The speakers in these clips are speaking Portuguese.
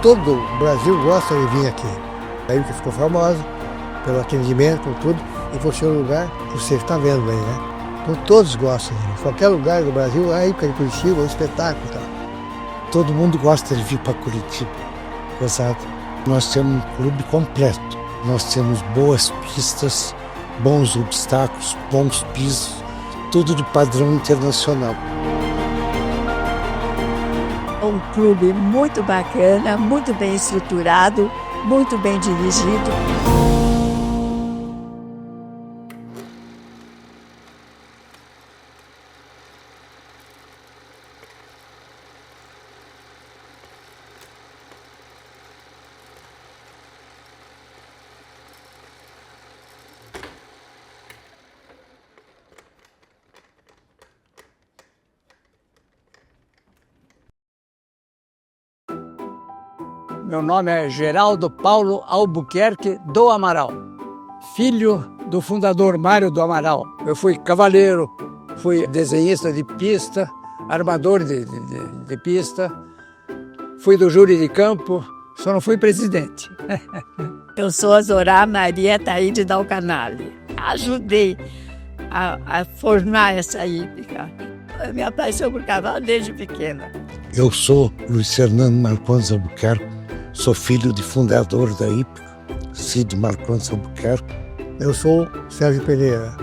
todo o Brasil gosta de vir aqui. A Hípica ficou famosa pelo atendimento, por tudo, e por ser um lugar que você está vendo aí, né? Então todos gostam. Em qualquer lugar do Brasil, a Hípica de Curitiba é um espetáculo. Tá? Todo mundo gosta de vir para Curitiba. Exato. Nós temos um clube completo. Nós temos boas pistas, bons obstáculos, bons pisos, tudo de padrão internacional. Um clube muito bacana, muito bem estruturado, muito bem dirigido. Meu nome é Geraldo Paulo Albuquerque do Amaral, filho do fundador Mário do Amaral. Eu fui cavaleiro, fui desenhista de pista, armador de pista, fui do júri de campo, só não fui presidente. Eu sou a Zorá Maria Taíde Dalcanale. Ajudei a formar essa hípica. Eu me apaixonei por cavalo desde pequena. Eu sou Luiz Fernando Marcondes Albuquerque, sou filho de fundador da Hípica, Cid Marcondes Albuquerque. Eu sou Sérgio Pereira.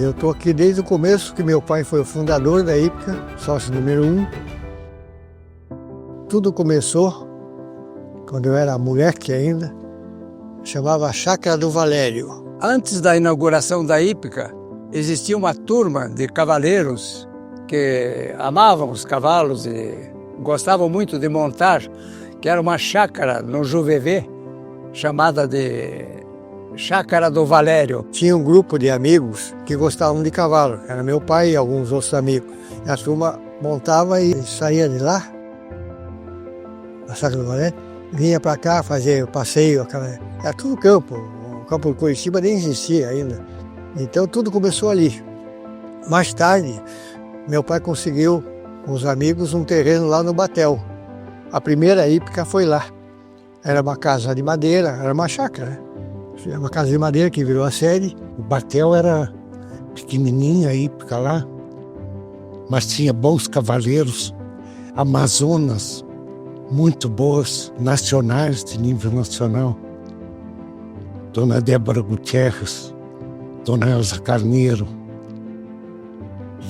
Eu estou aqui desde o começo, que meu pai foi o fundador da Hípica, sócio número 1. Tudo começou quando eu era moleque ainda, chamava Chácara do Valério. Antes da inauguração da Hípica, existia uma turma de cavaleiros que amavam os cavalos e gostavam muito de montar, que era uma chácara no Juvevê, chamada de Chácara do Valério. Tinha um grupo de amigos que gostavam de cavalo, era meu pai e alguns outros amigos. E a turma montava e saía de lá, a Chácara do Valério, vinha para cá fazer o passeio, era tudo campo, o campo de Curitiba nem existia ainda. Então tudo começou ali. Mais tarde, meu pai conseguiu, com os amigos, um terreno lá no Batel. A primeira hípica foi lá. Era uma casa de madeira, era uma chácara, né? Era uma casa de madeira que virou a sede. O Batel era pequenininha, a hípica lá, mas tinha bons cavaleiros, amazonas, muito boas, nacionais, de nível nacional. Dona Débora Gutierrez, Dona Elza Carneiro,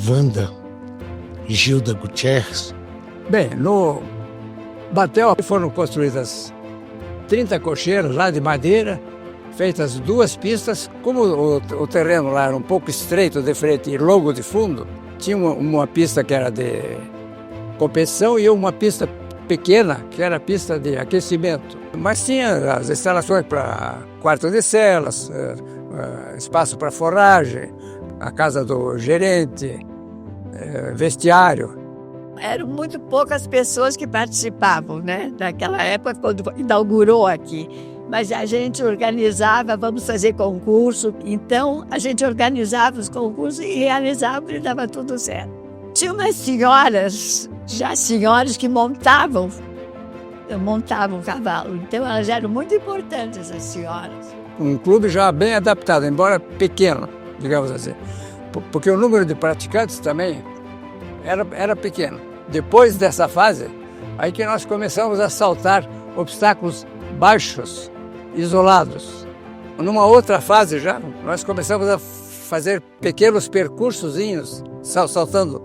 Wanda e Gilda Gutierrez. Bem, no Batel foram construídas 30 cocheiras lá de madeira, feitas 2 pistas. Como o terreno lá era um pouco estreito de frente e longo de fundo, tinha uma pista que era de competição e uma pista pequena, que era a pista de aquecimento. Mas tinha as instalações para quarto de celas, espaço para forragem, a casa do gerente, vestiário. Eram muito poucas pessoas que participavam, né? Naquela época, quando inaugurou aqui. Mas a gente organizava, vamos fazer concurso. Então, a gente organizava os concursos e realizava e dava tudo certo. Tinha umas senhoras, já senhoras que montavam cavalo. Então, elas eram muito importantes, as senhoras. Um clube já bem adaptado, embora pequeno, digamos assim. Porque o número de praticantes também era pequeno. Depois dessa fase, aí que nós começamos a saltar obstáculos baixos, isolados. Numa outra fase já, nós começamos a fazer pequenos percursozinhos, saltando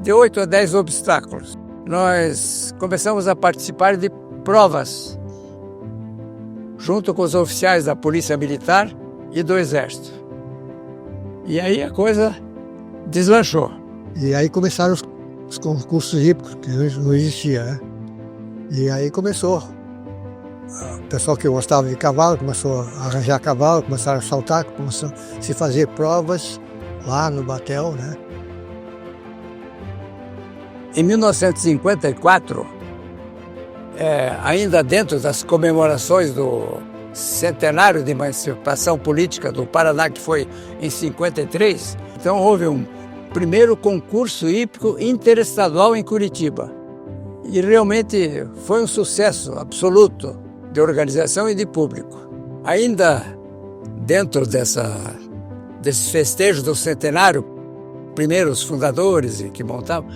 de 8 a 10 obstáculos. Nós começamos a participar de provas, junto com os oficiais da Polícia Militar e do Exército. E aí a coisa deslanchou. E aí começaram os concursos hípicos, que não existia, né? E aí começou. O pessoal que gostava de cavalo começou a arranjar cavalo, começaram a saltar, começaram a se fazer provas lá no Batel, né? Em 1954, ainda dentro das comemorações do centenário de emancipação política do Paraná, que foi em 53, então houve um primeiro concurso hípico interestadual em Curitiba. E realmente foi um sucesso absoluto de organização e de público. Ainda dentro desses festejos do centenário, primeiro os fundadores que montavam,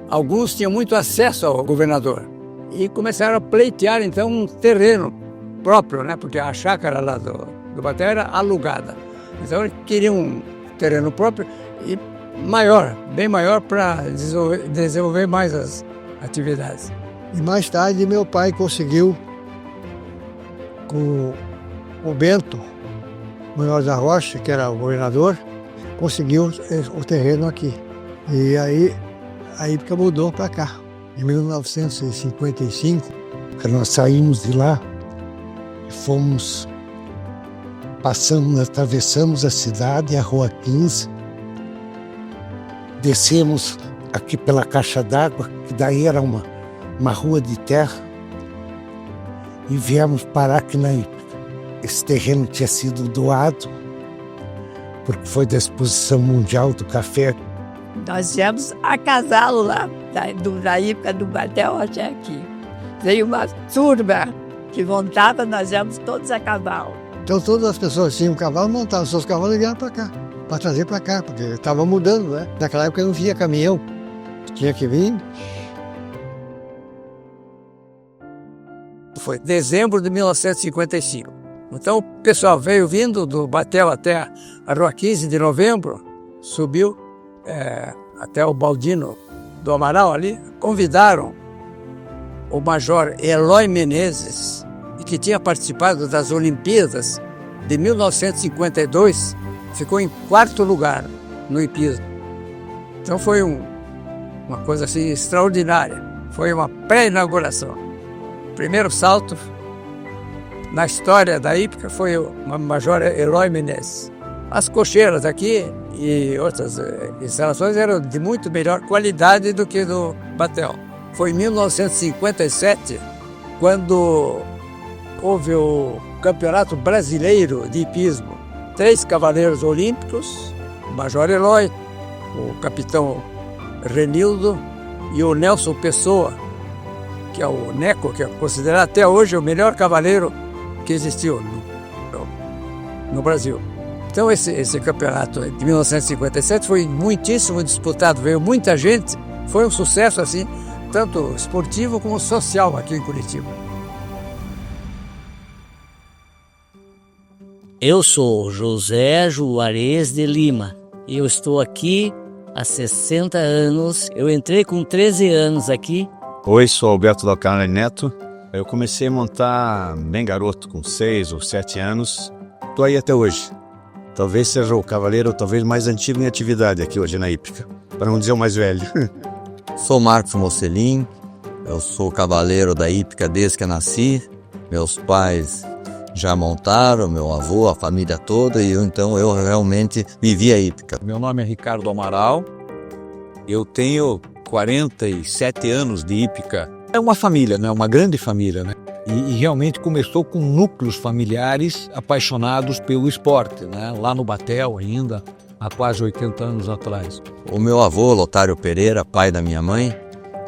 alguns tinham muito acesso ao governador e começaram a pleitear então um terreno próprio, né? Porque a chácara lá do Batel era alugada. Então eles queriam um terreno próprio e maior, bem maior, para desenvolver mais as atividades. E mais tarde meu pai conseguiu, com o Bento Munhoz da Rocha, que era o governador, conseguiu o terreno aqui. E aí a Ípica mudou para cá. Em 1955, nós saímos de lá e fomos, atravessamos a cidade, a Rua 15, descemos aqui pela caixa d'água, que daí era uma rua de terra, e viemos parar aqui na Ípica. Esse terreno tinha sido doado, porque foi da Exposição Mundial do Café. Nós viemos a cavalo lá, da Ípica do Batel até aqui. Veio uma turma que montava, nós viemos todos a cavalo. Então todas as pessoas tinham cavalo, montavam seus cavalos e vieram para cá, para trazer para cá, porque estava mudando, né? Naquela época não vinha caminhão, tinha que vir. Foi dezembro de 1955. Então o pessoal veio vindo do Batel até a Rua 15 de Novembro, subiu até o Baldino do Amaral ali, convidaram o Major Eloy Menezes, que tinha participado das Olimpíadas de 1952, ficou em 4º lugar no hipismo. Então foi uma coisa assim extraordinária. Foi uma pré-inauguração. O primeiro salto na história da Ípica foi o Major Eloy Menezes. As cocheiras aqui e outras instalações eram de muito melhor qualidade do que do Batel. Foi em 1957 quando houve o Campeonato Brasileiro de Hipismo. 3 cavaleiros olímpicos, o Major Eloy, o capitão Renildo e o Nelson Pessoa, que é o Neco, que é considerado até hoje o melhor cavaleiro que existiu no Brasil. Então esse campeonato de 1957 foi muitíssimo disputado, veio muita gente, foi um sucesso assim, tanto esportivo como social aqui em Curitiba. Eu sou José Juarez de Lima. Eu estou aqui há 60 anos. Eu entrei com 13 anos aqui. Oi, sou Alberto Dalcarne Neto. Eu comecei a montar bem garoto, com 6 ou 7 anos. Estou aí até hoje. Talvez seja o cavaleiro talvez mais antigo em atividade aqui hoje na Ípica, para não dizer o mais velho. Sou Marcos Mocelin. Eu sou cavaleiro da Ípica desde que eu nasci. Meus pais já montaram, meu avô, a família toda, e então eu realmente vivi a Ípica. Meu nome é Ricardo Amaral, eu tenho 47 anos de Ípica. É uma família, né? Uma grande família, né? E realmente começou com núcleos familiares apaixonados pelo esporte, né? Lá no Batel ainda, há quase 80 anos atrás. O meu avô, Lotário Pereira, pai da minha mãe,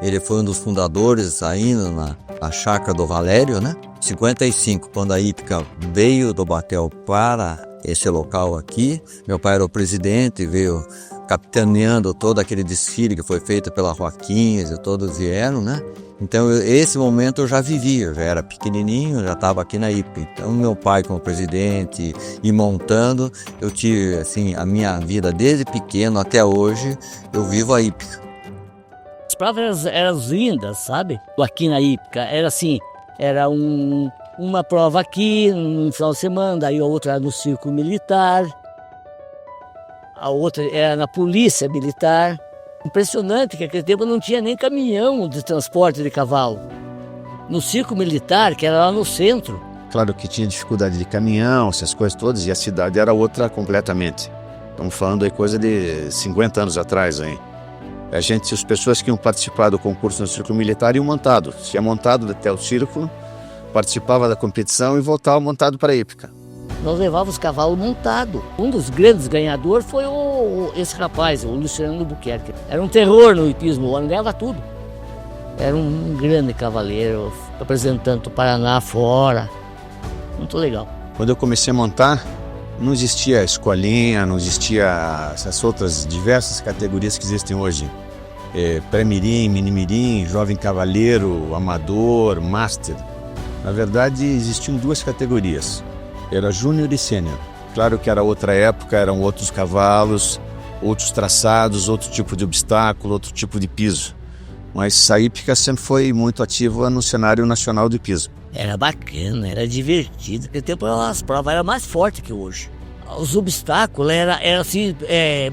ele foi um dos fundadores ainda na chácara do Valério, né? 55, quando a Ípica veio do Batel para esse local aqui, meu pai era o presidente, veio capitaneando todo aquele desfile que foi feito pela Rua 15, todos vieram, né? Então esse momento eu já vivi, eu já era pequenininho, já estava aqui na Ípica. Então meu pai como presidente e montando, eu tive assim a minha vida desde pequeno até hoje, eu vivo a Ípica. As provas eram lindas, sabe? Aqui na Ípica era assim, era uma prova aqui no final de semana, daí a outra era no Circo Militar, a outra era na Polícia Militar. Impressionante que naquele tempo não tinha nem caminhão de transporte de cavalo. No Circo Militar, que era lá no centro. Claro que tinha dificuldade de caminhão, essas coisas todas, e a cidade era outra completamente. Estamos falando aí coisa de 50 anos atrás, hein? As pessoas que iam participar do concurso no Circo Militar iam montado. Se ia montado até o circo, participava da competição e voltava montado para a Ípica. Nós levávamos cavalo montado. Um dos grandes ganhadores foi esse rapaz, o Luciano Buquerque. Era um terror no hipismo, o homem ganhava tudo. Era um grande cavaleiro, representando o Paraná fora. Muito legal. Quando eu comecei a montar, não existia escolinha, não existia essas outras diversas categorias que existem hoje. Pré-mirim, mini-mirim, jovem cavaleiro, amador, master. Na verdade, existiam duas categorias. Era júnior e sênior. Claro que era outra época, eram outros cavalos, outros traçados, outro tipo de obstáculo, outro tipo de piso. Mas a hípica sempre foi muito ativa no cenário nacional de piso. Era bacana, era divertido. Naquele tempo as provas eram mais fortes que hoje. Os obstáculos eram assim,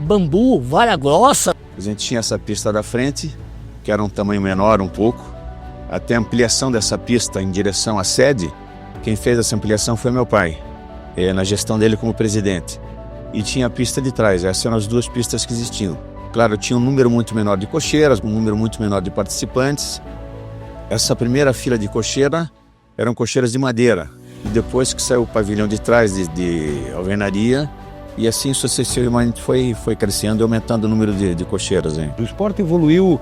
bambu, vara grossa. A gente tinha essa pista da frente, que era um tamanho menor um pouco. Até a ampliação dessa pista em direção à sede, quem fez essa ampliação foi meu pai, na gestão dele como presidente. E tinha a pista de trás, essas eram as duas pistas que existiam. Claro, tinha um número muito menor de cocheiras, um número muito menor de participantes. Essa primeira fila de cocheira eram cocheiras de madeira. E depois que saiu o pavilhão de trás de alvenaria, e assim sucessivamente foi crescendo e aumentando o número de cocheiras. Hein? O esporte evoluiu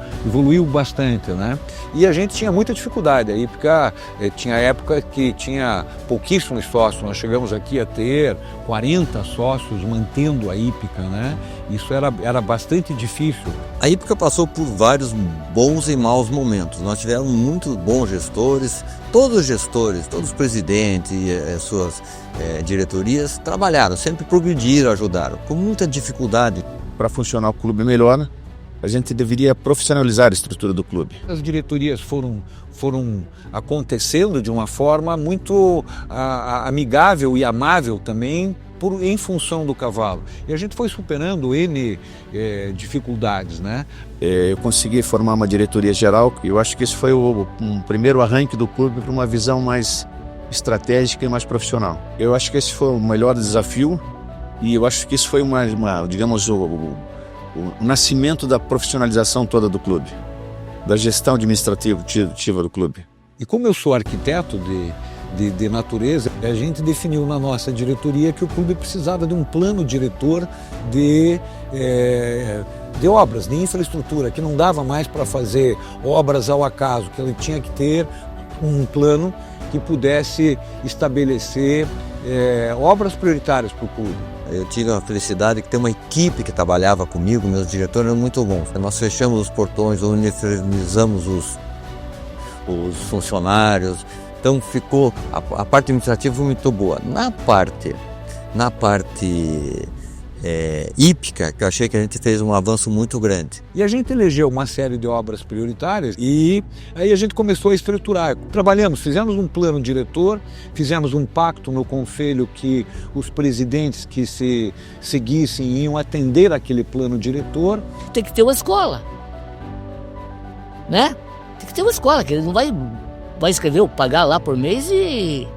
bastante, né? E a gente tinha muita dificuldade. A hípica tinha época que tinha pouquíssimos sócios. Nós chegamos aqui a ter 40 sócios mantendo a hípica, né? Isso era bastante difícil. A hípica passou por vários bons e maus momentos. Nós tivemos muito bons gestores, todos os presidentes e suas diretorias trabalharam, sempre progrediram, ajudaram, com muita dificuldade. Para funcionar o clube melhor, a gente deveria profissionalizar a estrutura do clube. As diretorias foram acontecendo de uma forma muito amigável e amável também, em função do cavalo. E a gente foi superando N dificuldades, né? Eu consegui formar uma diretoria geral e eu acho que esse foi um primeiro arranque do clube para uma visão mais estratégica e mais profissional. Eu acho que esse foi o melhor desafio e eu acho que isso foi digamos, o nascimento da profissionalização toda do clube, da gestão administrativa do clube. E como eu sou arquiteto de natureza, a gente definiu na nossa diretoria que o clube precisava de um plano diretor de obras, de infraestrutura, que não dava mais para fazer obras ao acaso, que ele tinha que ter um plano que pudesse estabelecer obras prioritárias para o clube. Eu tive a felicidade de ter uma equipe que trabalhava comigo, meus diretores eram muito bons. Nós fechamos os portões, uniformizamos os funcionários, então ficou a parte administrativa muito boa. Na parte hípica, que eu achei que a gente fez um avanço muito grande. E a gente elegeu uma série de obras prioritárias e aí a gente começou a estruturar. Trabalhamos, fizemos um plano diretor, fizemos um pacto no conselho que os presidentes que se seguissem iam atender aquele plano diretor. Tem que ter uma escola, né? Tem que ter uma escola, que ele não vai escrever, pagar lá por mês e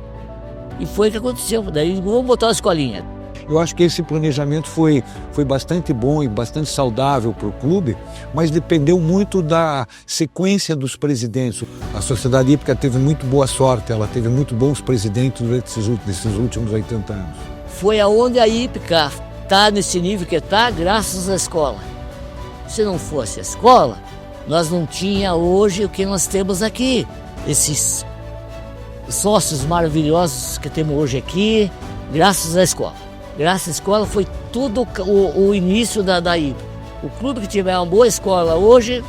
foi o que aconteceu. Daí vamos botar uma escolinha. Eu acho que esse planejamento foi bastante bom e bastante saudável para o clube, mas dependeu muito da sequência dos presidentes. A Sociedade Hípica teve muito boa sorte, ela teve muito bons presidentes durante esses últimos 80 anos. Foi aonde a hípica está nesse nível que está, graças à escola. Se não fosse a escola, nós não tínhamos hoje o que nós temos aqui. Esses sócios maravilhosos que temos hoje aqui, graças à escola. Graças à escola foi tudo o início da hípica. O clube que tiver uma boa escola hoje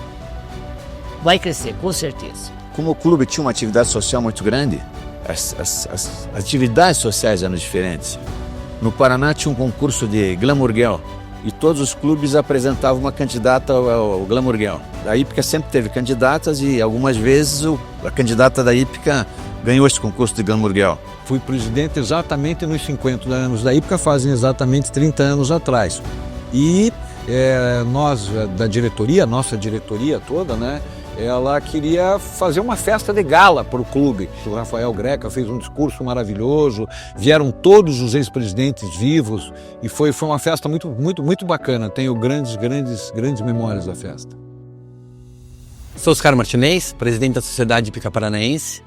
vai crescer, com certeza. Como o clube tinha uma atividade social muito grande, as atividades sociais eram diferentes. No Paraná tinha um concurso de Glamour Girl e todos os clubes apresentavam uma candidata ao Glamour Girl. A hípica sempre teve candidatas e algumas vezes a candidata da hípica ganhou esse concurso de Glamour Girl. Fui presidente exatamente nos 50 anos da hípica, fazem exatamente 30 anos atrás. E nós, da diretoria, nossa diretoria toda, né, ela queria fazer uma festa de gala para o clube. O Rafael Greca fez um discurso maravilhoso, vieram todos os ex-presidentes vivos e foi uma festa muito bacana. Tenho grandes memórias da festa. Sou Oscar Martinez, presidente da Sociedade Hípica Paranaense,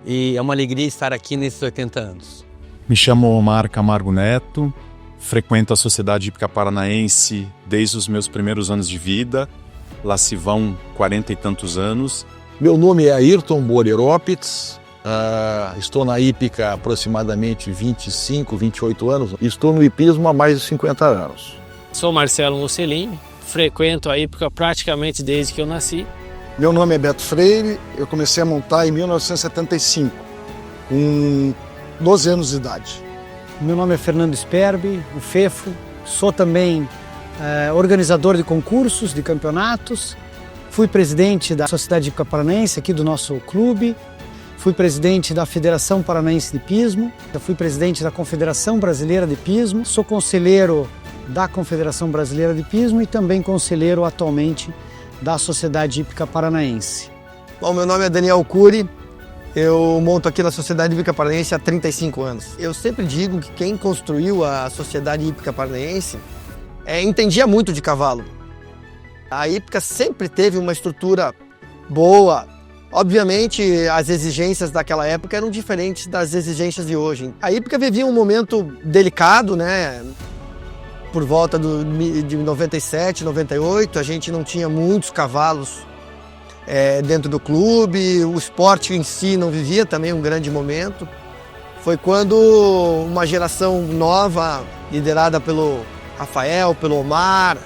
e é uma alegria estar aqui nesses 80 anos. Me chamo Omar Camargo Neto, frequento a Sociedade Hípica Paranaense desde os meus primeiros anos de vida lá se vão 40 e tantos anos. Meu nome é Ayrton Boreropitz, estou na hípica há aproximadamente 25, 28 anos. Estou no hipismo há mais de 50 anos. Sou Marcelo Mussolini, frequento a hípica praticamente desde que eu nasci. Meu nome é Beto Freire, eu comecei a montar em 1975, com 12 anos de idade. Meu nome é Fernando Sperbi, o Fefo, sou também organizador de concursos, de campeonatos, fui presidente da Sociedade Hípica Paranaense aqui do nosso clube, fui presidente da Federação Paranaense de Hipismo, fui presidente da Confederação Brasileira de Hipismo, sou conselheiro da Confederação Brasileira de Hipismo e também conselheiro atualmente da Sociedade Hípica Paranaense. Bom, meu nome é Daniel Cury, eu monto aqui na Sociedade Hípica Paranaense há 35 anos. Eu sempre digo que quem construiu a Sociedade Hípica Paranaense entendia muito de cavalo. A hípica sempre teve uma estrutura boa. Obviamente, as exigências daquela época eram diferentes das exigências de hoje. A hípica vivia um momento delicado, né? Por volta de 97, 98, a gente não tinha muitos cavalos dentro do clube, o esporte em si não vivia também um grande momento. Foi quando uma geração nova, liderada pelo Rafael, pelo Omar,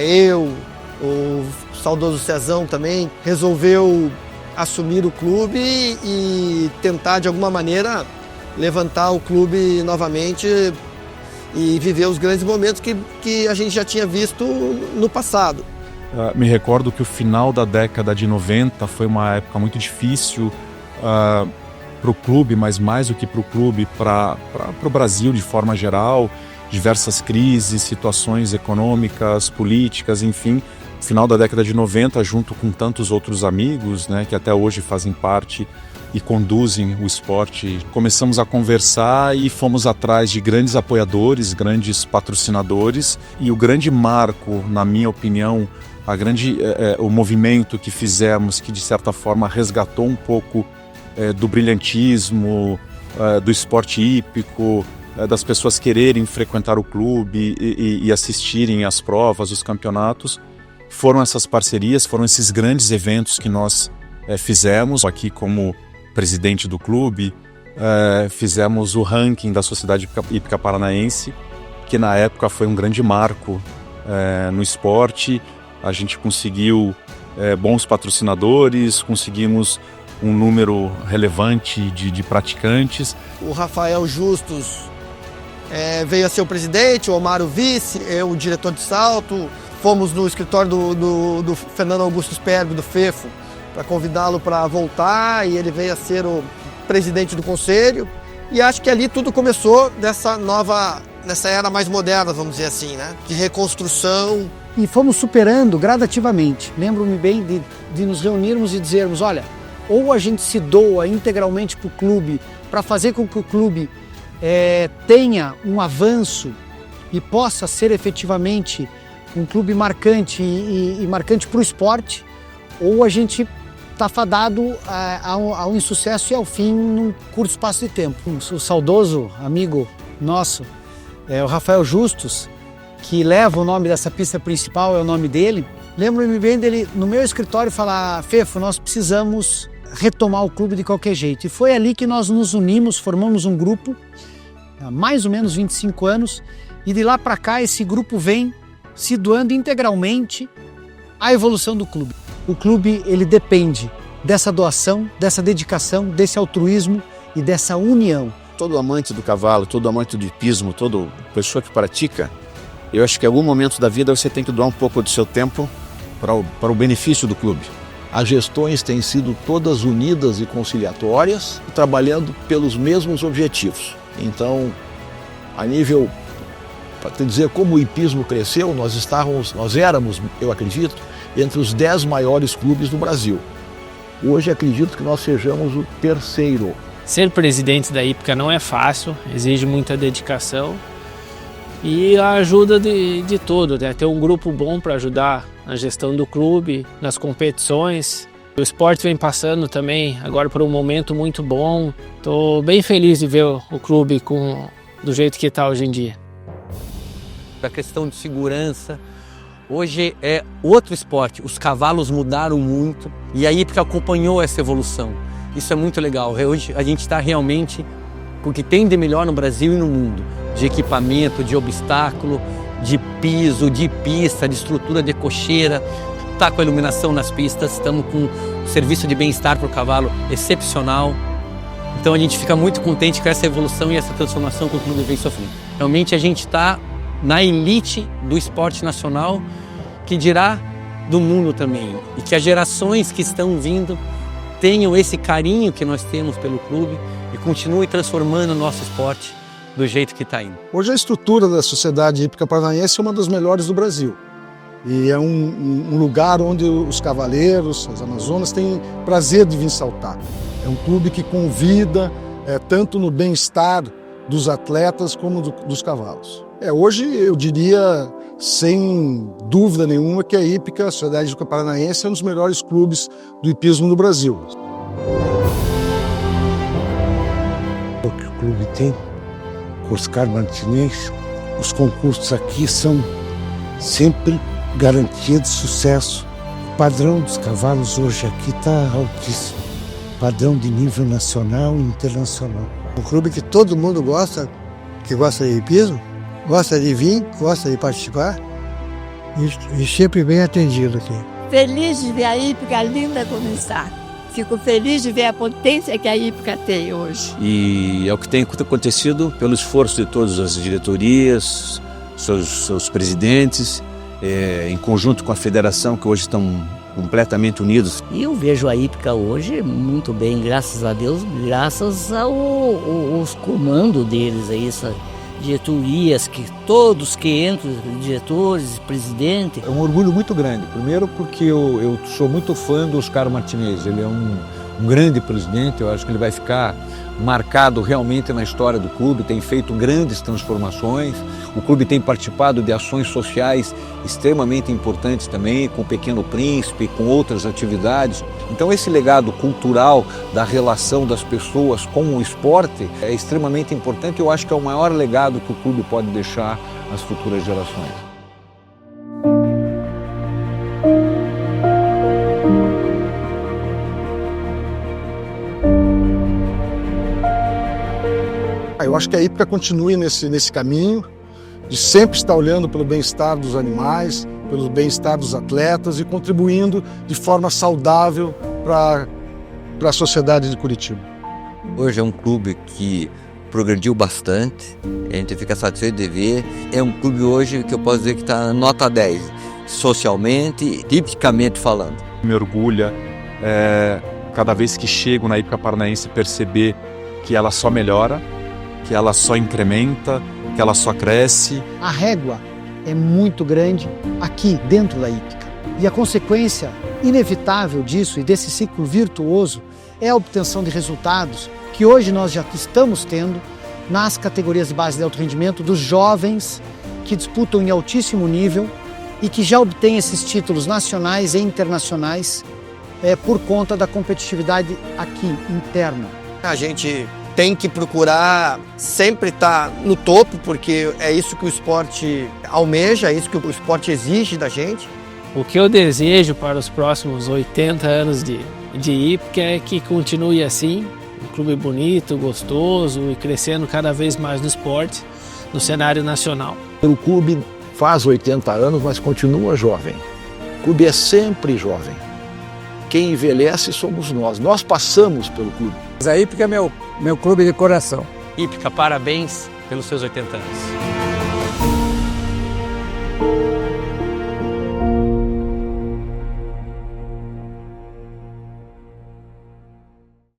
eu, o saudoso Cezão também, resolveu assumir o clube e tentar de alguma maneira levantar o clube novamente e viver os grandes momentos que a gente já tinha visto no passado. Me recordo que o final da década de 90 foi uma época muito difícil para o clube, mas mais do que para o clube, para o Brasil de forma geral. Diversas crises, situações econômicas, políticas, enfim. Final da década de 90, junto com tantos outros amigos, né, que até hoje fazem parte e conduzem o esporte, começamos a conversar e fomos atrás de grandes apoiadores, grandes patrocinadores, e o grande marco, na minha opinião, o movimento que fizemos, que de certa forma resgatou um pouco do brilhantismo, do esporte hípico, das pessoas quererem frequentar o clube e assistirem às provas, os campeonatos, foram essas parcerias, foram esses grandes eventos que nós fizemos aqui como presidente do clube. Fizemos o ranking da Sociedade Hípica Paranaense, que na época foi um grande marco no esporte. A gente conseguiu bons patrocinadores, conseguimos um número relevante de praticantes. O Rafael Justus veio a ser o presidente, o Omar o vice, eu o diretor de salto. Fomos no escritório do Fernando Augusto Sperbi, do Fefo, para convidá-lo para voltar, e ele veio a ser o presidente do conselho. E acho que ali tudo começou nessa era mais moderna, vamos dizer assim, né? De reconstrução. E fomos superando gradativamente. Lembro-me bem de nos reunirmos e dizermos, olha, ou a gente se doa integralmente para o clube, para fazer com que o clube tenha um avanço e possa ser efetivamente um clube marcante e marcante para o esporte, ou a gente está fadado ao insucesso e ao fim num curto espaço de tempo. O saudoso amigo nosso, o Rafael Justus, que leva o nome dessa pista principal, é o nome dele. Lembro-me bem dele no meu escritório falar, Fefo, nós precisamos retomar o clube de qualquer jeito. E foi ali que nós nos unimos, formamos um grupo, há mais ou menos 25 anos, e de lá para cá esse grupo vem se doando integralmente à evolução do clube. O clube, ele depende dessa doação, dessa dedicação, desse altruísmo e dessa união. Todo amante do cavalo, todo amante do hipismo, toda pessoa que pratica, eu acho que em algum momento da vida você tem que doar um pouco do seu tempo para o benefício do clube. As gestões têm sido todas unidas e conciliatórias, trabalhando pelos mesmos objetivos. Então, a nível, para te dizer como o hipismo cresceu, nós éramos, eu acredito, entre os 10 maiores clubes do Brasil. Hoje acredito que nós sejamos o terceiro. Ser presidente da hípica não é fácil, exige muita dedicação e a ajuda de todo, né? Ter um grupo bom para ajudar na gestão do clube, nas competições. O esporte vem passando também agora por um momento muito bom. Estou bem feliz de ver o clube do jeito que está hoje em dia. A questão de segurança, Hoje é outro esporte, os cavalos mudaram muito e a hípica acompanhou essa evolução. Isso é muito legal. Hoje a gente está realmente com o que tem de melhor no Brasil e no mundo, de equipamento, de obstáculo, de piso, de pista, de estrutura de cocheira. Está com a iluminação nas pistas, estamos com um serviço de bem-estar para o cavalo excepcional. Então a gente fica muito contente com essa evolução e essa transformação que o clube vem sofrendo. Realmente a gente está na elite do esporte nacional, que dirá do mundo também. E que as gerações que estão vindo tenham esse carinho que nós temos pelo clube e continuem transformando o nosso esporte do jeito que está indo. Hoje a estrutura da Sociedade Hípica Paranaense é uma das melhores do Brasil. E é um lugar onde os cavaleiros, as amazonas, têm prazer de vir saltar. É um clube que convida tanto no bem-estar dos atletas como dos cavalos. Hoje eu diria, sem dúvida nenhuma, que a hípica, a Sociedade Hípica Paranaense, é um dos melhores clubes do hipismo no Brasil. O que o clube tem, Oscar Martinez, os concursos aqui são sempre garantia de sucesso. O padrão dos cavalos hoje aqui está altíssimo. Padrão de nível nacional e internacional. Um clube que todo mundo gosta, que gosta de hipismo, gosta de vir, gosta de participar e sempre bem atendido aqui. Feliz de ver a hípica linda como está. Fico feliz de ver a potência que a hípica tem hoje. E é o que tem acontecido pelo esforço de todas as diretorias, seus presidentes, em conjunto com a federação, que hoje estão completamente unidos. E eu vejo a hípica hoje muito bem, graças a Deus, graças aos comandos deles, essas diretorias, que todos que entram, diretores, presidente. É um orgulho muito grande. Primeiro porque eu sou muito fã do Oscar Martinez. Ele é um grande presidente, eu acho que ele vai ficar marcado realmente na história do clube, tem feito grandes transformações. O clube tem participado de ações sociais extremamente importantes também, com o Pequeno Príncipe, com outras atividades. Então esse legado cultural da relação das pessoas com o esporte é extremamente importante. Eu acho que é o maior legado que o clube pode deixar às futuras gerações. Eu acho que a hípica continue nesse caminho de sempre estar olhando pelo bem-estar dos animais, pelo bem-estar dos atletas e contribuindo de forma saudável para a sociedade de Curitiba. Hoje é um clube que progrediu bastante, a gente fica satisfeito de ver. É um clube hoje que eu posso dizer que está nota 10, socialmente e tipicamente falando. Me orgulha cada vez que chego na hípica paranaense perceber que ela só melhora, que ela só incrementa, que ela só cresce. A régua é muito grande aqui dentro da hípica. E a consequência inevitável disso e desse ciclo virtuoso é a obtenção de resultados que hoje nós já estamos tendo nas categorias de base de alto rendimento dos jovens que disputam em altíssimo nível e que já obtêm esses títulos nacionais e internacionais por conta da competitividade aqui interna. A gente tem que procurar sempre estar no topo, porque é isso que o esporte almeja, é isso que o esporte exige da gente. O que eu desejo para os próximos 80 anos de hípica é que continue assim, um clube bonito, gostoso e crescendo cada vez mais no esporte, no cenário nacional. O clube faz 80 anos, mas continua jovem. O clube é sempre jovem. Quem envelhece somos nós. Nós passamos pelo clube. A hípica é meu clube de coração. Hípica, parabéns pelos seus 80 anos.